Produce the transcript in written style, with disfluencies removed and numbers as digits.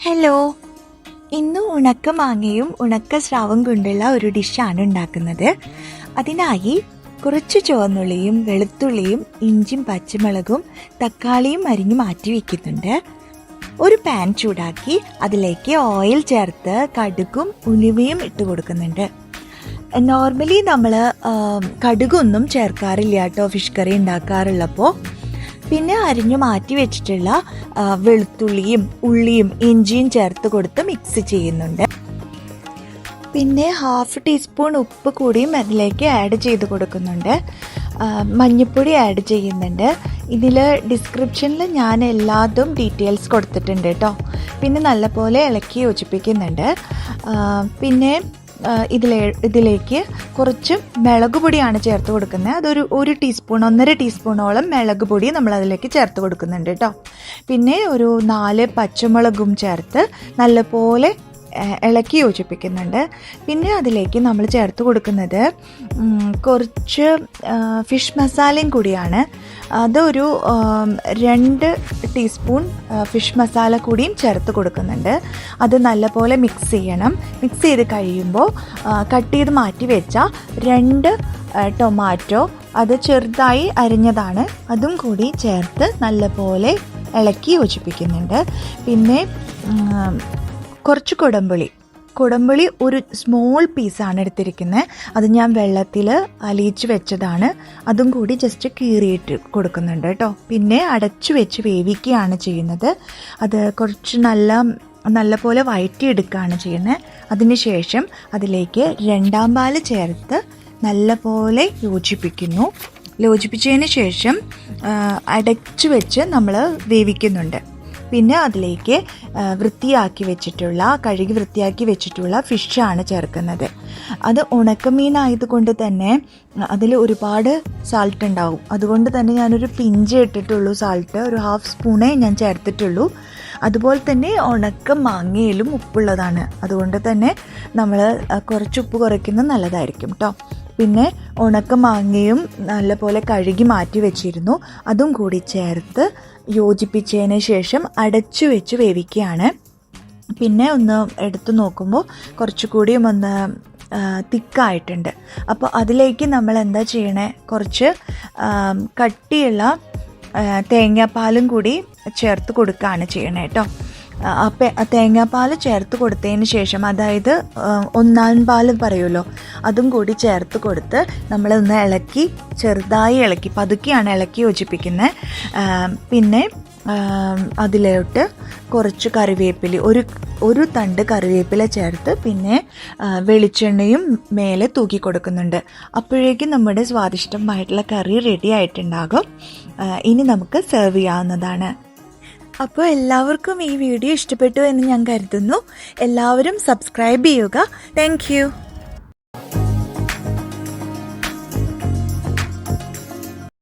Hello, ഇന്ന് ഉണക്ക മാങ്ങയും ഉണക്ക സ്രാവും കൊണ്ടുള്ള ഒരു ഡിഷാണ് ഉണ്ടാക്കുന്നത്. അതിനായി കുറച്ച് ചുവന്നുള്ളിയും വെളുത്തുള്ളിയും ഇഞ്ചിയും പച്ചമുളകും തക്കാളിയും അരിഞ്ഞു മാറ്റി വയ്ക്കുന്നുണ്ട്. ഒരു പാൻ ചൂടാക്കി അതിലേക്ക് ഓയിൽ ചേർത്ത് കടുകും ഉലുവയും ഇട്ട് കൊടുക്കുന്നുണ്ട്. നോർമലി നമ്മൾ കടുകൊന്നും ചേർക്കാറില്ല കേട്ടോ ഫിഷ് കറി ഉണ്ടാക്കാറുള്ളപ്പോൾ. പിന്നെ അരിഞ്ഞു മാറ്റി വെച്ചിട്ടുള്ള വെളുത്തുള്ളിയും ഉള്ളിയും ഇഞ്ചിയും ചേർത്ത് കൊടുത്ത് മിക്സ് ചെയ്യുന്നുണ്ട്. പിന്നെ 1/2 ടീസ്പൂൺ ഉപ്പ് കൂടിയും അതിലേക്ക് ആഡ് ചെയ്ത് കൊടുക്കുന്നുണ്ട്. മഞ്ഞൾപ്പൊടി ആഡ് ചെയ്യുന്നുണ്ട്. ഇതിൽ ഡിസ്ക്രിപ്ഷനിൽ ഞാൻ എല്ലാതും ഡീറ്റെയിൽസ് കൊടുത്തിട്ടുണ്ട് കേട്ടോ. പിന്നെ നല്ലപോലെ ഇളക്കി യോജിപ്പിക്കുന്നുണ്ട്. പിന്നെ ഇതിലേക്ക് കുറച്ച് മുളക് പൊടിയാണ് ചേർത്ത് കൊടുക്കുന്നത്. അതൊരു 1.5 ടീസ്പൂണോളം മുളക് പൊടി നമ്മൾ അതിലേക്ക് ചേർത്ത് കൊടുക്കുന്നുണ്ട് കേട്ടോ. പിന്നെ ഒരു 4 പച്ചമുളകും ചേർത്ത് നല്ലപോലെ ഇളക്കി യോജിപ്പിക്കുന്നുണ്ട്. പിന്നെ അതിലേക്ക് നമ്മൾ ചേർത്ത് കൊടുക്കുന്നത് കുറച്ച് ഫിഷ് മസാലയും കൂടിയാണ്. അതൊരു 2 ടീസ്പൂൺ ഫിഷ് മസാല കൂടിയും ചേർത്ത് കൊടുക്കുന്നുണ്ട്. അത് നല്ലപോലെ മിക്സ് ചെയ്യണം. മിക്സ് ചെയ്ത് കഴിയുമ്പോൾ കട്ട് ചെയ്ത് മാറ്റി വെച്ച 2 ടൊമാറ്റോ, അത് ചെറുതായി അരിഞ്ഞതാണ്, അതും കൂടി ചേർത്ത് നല്ലപോലെ ഇളക്കി യോജിപ്പിക്കുന്നുണ്ട്. പിന്നെ കുറച്ച് കുടംപുളി ഒരു സ്മോൾ പീസാണ് എടുത്തിരിക്കുന്നത്. അത് ഞാൻ വെള്ളത്തിൽ അലിയിച്ച് വെച്ചതാണ്. അതും കൂടി ജസ്റ്റ് കീറിയിട്ട് കൊടുക്കുന്നുണ്ട് കേട്ടോ. പിന്നെ അടച്ചു വെച്ച് വേവിക്കുകയാണ് ചെയ്യുന്നത്. അത് കുറച്ച് നല്ലപോലെ വഴറ്റിയെടുക്കുകയാണ് ചെയ്യുന്നത്. അതിന് ശേഷം അതിലേക്ക് 2ാം പാൽ ചേർത്ത് നല്ലപോലെ യോജിപ്പിച്ചതിന് ശേഷം അടച്ചു വെച്ച് നമ്മൾ വേവിക്കുന്നുണ്ട്. പിന്നെ അതിലേക്ക് കഴുകി വൃത്തിയാക്കി വെച്ചിട്ടുള്ള ഫിഷാണ് ചേർക്കുന്നത്. അത് ഉണക്കമീനായതുകൊണ്ട് തന്നെ അതിൽ ഒരുപാട് സാൾട്ട് ഉണ്ടാവും. അതുകൊണ്ട് തന്നെ ഞാനൊരു പിഞ്ച് ഇട്ടിട്ടുള്ളൂ സാൾട്ട്, ഒരു 1/2 സ്പൂണേ ഞാൻ ചേർത്തിട്ടുള്ളൂ. അതുപോലെ തന്നെ ഉണക്ക മാങ്ങയിലും ഉപ്പുള്ളതാണ്. അതുകൊണ്ട് തന്നെ നമ്മൾ കുറച്ച് ഉപ്പ് കുറയ്ക്കുന്നത് നല്ലതായിരിക്കും കേട്ടോ. പിന്നെ ഉണക്ക മാങ്ങയും നല്ലപോലെ കഴുകി മാറ്റി വെച്ചിരുന്നു. അതും കൂടി ചേർത്ത് യോജിപ്പിച്ചതിന് ശേഷം അടച്ചു വെച്ച് വേവിക്കുകയാണ്. പിന്നെ ഒന്ന് എടുത്തു നോക്കുമ്പോൾ കുറച്ചുകൂടിയും ഒന്ന് തിക്കായിട്ടുണ്ട്. അപ്പോൾ അതിലേക്ക് നമ്മൾ എന്താ ചെയ്യണേ, കുറച്ച് കട്ടിയുള്ള തേങ്ങാപ്പാലും കൂടി ചേർത്ത് കൊടുക്കുകയാണ് ചെയ്യണേ കേട്ടോ. തേങ്ങാപ്പാൽ ചേർത്ത് കൊടുത്തതിന് ശേഷം, അതായത് 1/4 പാൽ പറയുമല്ലോ, അതും കൂടി ചേർത്ത് കൊടുത്ത് നമ്മളൊന്ന് ചെറുതായി പതുക്കെയാണ് ഇളക്കി യോജിപ്പിക്കുന്നത്. പിന്നെ അതിലോട്ട് കുറച്ച് കറിവേപ്പില, ഒരു തണ്ട് കറിവേപ്പില ചേർത്ത് പിന്നെ വെളിച്ചെണ്ണയും മേലെ തൂക്കി കൊടുക്കുന്നുണ്ട്. അപ്പോഴേക്കും നമ്മുടെ സ്വാദിഷ്ടമായിട്ടുള്ള കറി റെഡി ആയിട്ടുണ്ടാകും. ഇനി നമുക്ക് സെർവ് ചെയ്യാവുന്നതാണ്. അപ്പോൾ എല്ലാവർക്കും ഈ വീഡിയോ ഇഷ്ടപ്പെട്ടു എന്ന് ഞാൻ കരുതുന്നു. എല്ലാവരും സബ്സ്ക്രൈബ് ചെയ്യുക. താങ്ക്